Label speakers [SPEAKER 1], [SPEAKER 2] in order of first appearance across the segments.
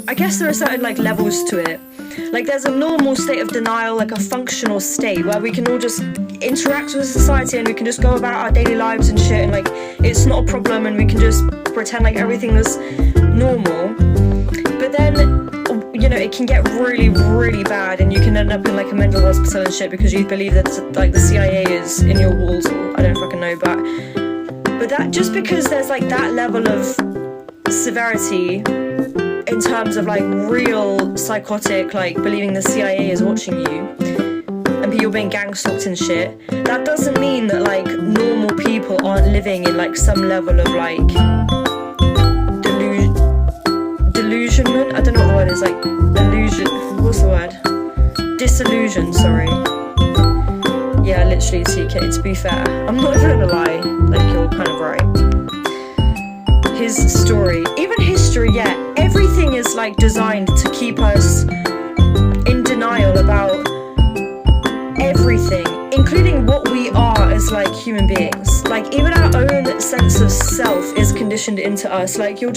[SPEAKER 1] I guess there are certain like levels to it. Like there's a normal state of denial, like a functional state where we can all just interact with society and we can just go about our daily lives and shit, and like it's not a problem and we can just pretend like everything is normal. But then, you know, it can get really, really bad and you can end up in like a mental hospital and shit because you believe that like the CIA is in your walls, or I don't fucking know, but that just because there's like that level of severity in terms of like real psychotic, like believing the CIA is watching you and people being gang stalked and shit, that doesn't mean that like normal people aren't living in like some level of like delusionment. I don't know what the word is, like illusion, what's the word? Disillusion, sorry. Yeah, literally, TK, to be fair, I'm not even gonna lie, like you're kind of right. His story, even history, yeah, everything is like designed to keep us in denial about everything, including what we are as like human beings. Like even our own sense of self is conditioned into us. Like you're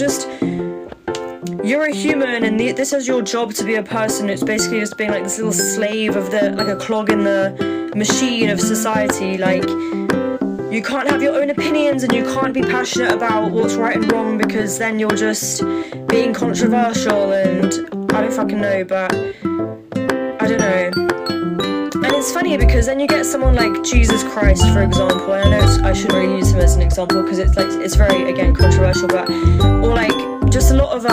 [SPEAKER 1] a human and this is your job to be a person. It's basically just being like this little slave of like a clog in the machine of society. Like you can't have your own opinions and you can't be passionate about what's right and wrong because then you're just being controversial and I don't fucking know, but I don't know. And it's funny because then you get someone like Jesus Christ, for example, and I know I shouldn't really use him as an example because it's like it's very, again, controversial, but or like just a lot of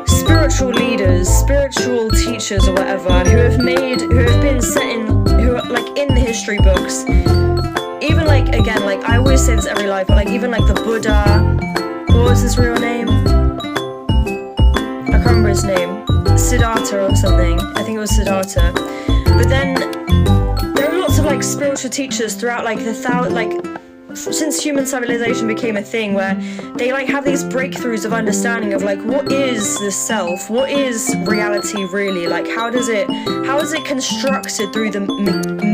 [SPEAKER 1] spiritual leaders, spiritual teachers or whatever who have been set in, who are like in the history books, even like, again, like I always say this every live, but like even like the Buddha, what was his real name? I can't remember his name. Siddhartha or something. I think it was Siddhartha. But then there are lots of like spiritual teachers throughout like since human civilization became a thing, where they like have these breakthroughs of understanding of like what is the self, what is reality really, like how is it constructed through the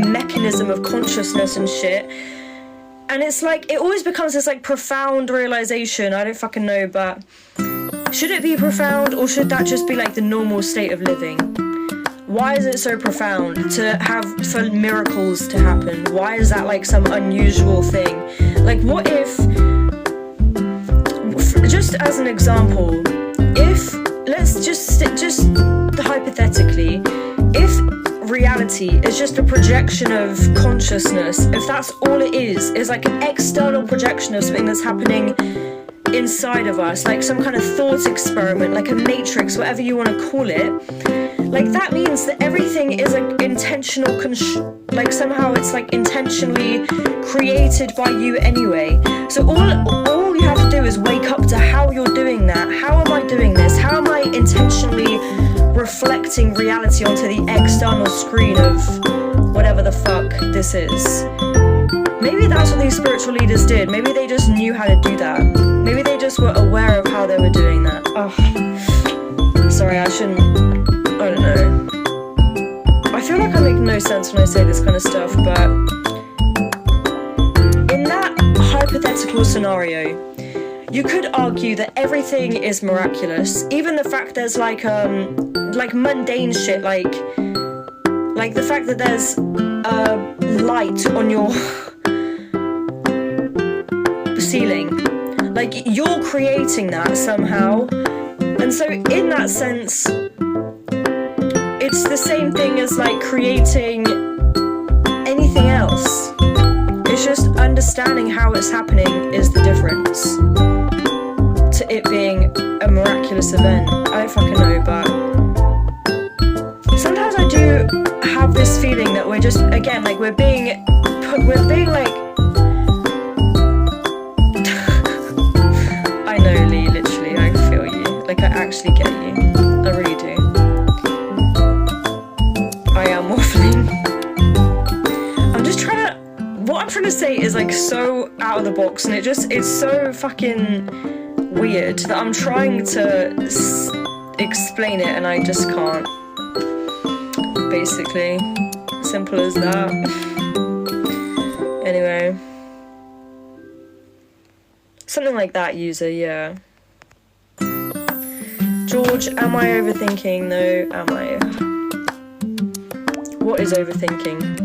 [SPEAKER 1] mechanism of consciousness and shit. And it's like it always becomes this like profound realization. I don't fucking know, but should it be profound or should that just be like the normal state of living? Why is it so profound for miracles to happen? Why is that like some unusual thing? Like what if, just as an example, if, let's just hypothetically, if reality is just a projection of consciousness, if that's all it is like an external projection of something that's happening inside of us, like some kind of thought experiment, like a matrix, whatever you want to call it, like that means that everything is like intentional, like somehow it's like intentionally created by you anyway. So all you have to do is wake up to how you're doing that. How am I doing this? How am I intentionally reflecting reality onto the external screen of whatever the fuck this is? Maybe that's what these spiritual leaders did. Maybe they just knew how to do that. Maybe they just were aware of how they were doing that. Oh, sorry, I don't know. I feel like I make no sense when I say this kind of stuff, but in that hypothetical scenario, you could argue that everything is miraculous. Even the fact there's like mundane shit, like the fact that there's light on your ceiling, like you're creating that somehow. And so in that sense, it's the same thing as like creating anything else. It's just understanding how it's happening is the difference to it being a miraculous event. I don't fucking know, but sometimes I do have this feeling that we're just, again, like we're being like I know, Lee, literally, I feel you. Like I actually get you. I really do. I am waffling. What I'm trying to say is like so out of the box, and it's so fucking weird that I'm trying to explain it and I just can't. Basically, simple as that. Anyway, something like that, user, yeah. George, am I overthinking? No, am I? What is overthinking?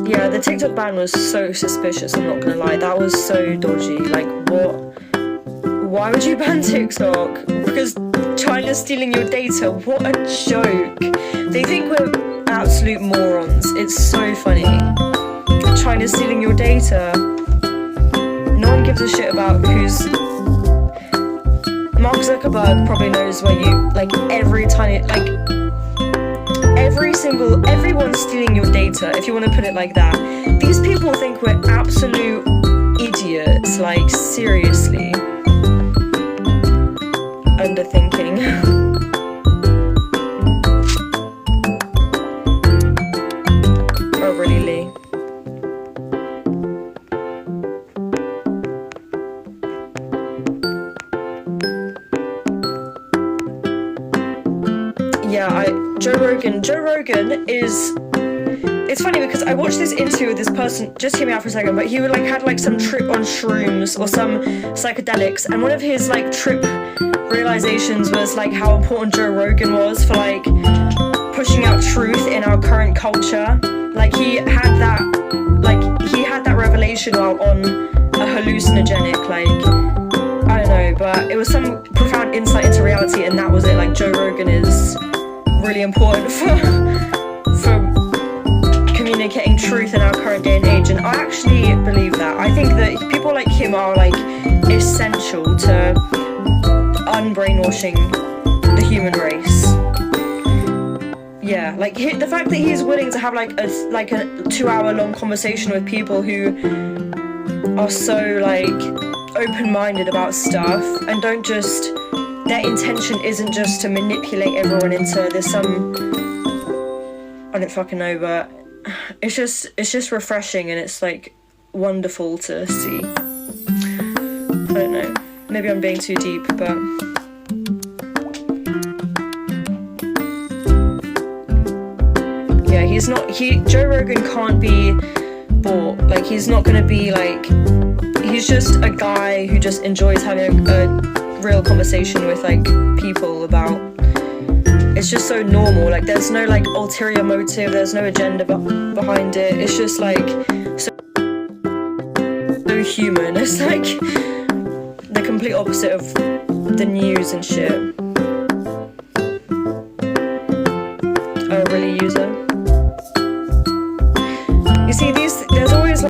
[SPEAKER 1] Yeah, the TikTok ban was so suspicious, I'm not gonna lie. That was so dodgy. Like, what? Why would you ban TikTok? Because China's stealing your data. What a joke. They think we're absolute morons. It's so funny. China's stealing your data. No one gives a shit about who's... Mark Zuckerberg probably knows where you... Like, every tiny... Like... Everyone's stealing your data, if you want to put it like that. These people think we're absolute idiots, like, seriously. Underthinking. Oh, really, Lee? Yeah, Joe Rogan is... It's funny because I watched this interview with this person, just hear me out for a second, but he had like some trip on shrooms or some psychedelics, and one of his like trip realizations was like how important Joe Rogan was for like pushing out truth in our current culture. Like he had that revelation while on a hallucinogenic, like, I don't know, but it was some profound insight into reality, and that was it. Like, Joe Rogan is really important for communicating truth in our current day and age, and I actually believe that. I think that people like him are like essential to unbrainwashing the human race. Yeah, like the fact that he's willing to have like a 2-hour-long conversation with people who are so like open-minded about stuff and don't just, their intention isn't just to manipulate everyone into this I don't fucking know, but it's just refreshing, and it's like wonderful to see. I don't know, maybe I'm being too deep, but yeah, Joe Rogan can't be bought. Like, he's not gonna be like, he's just a guy who just enjoys having a real conversation with like people about, it's just so normal. Like, there's no like ulterior motive, there's no agenda behind it. It's just like so human. It's like the complete opposite of the news and shit.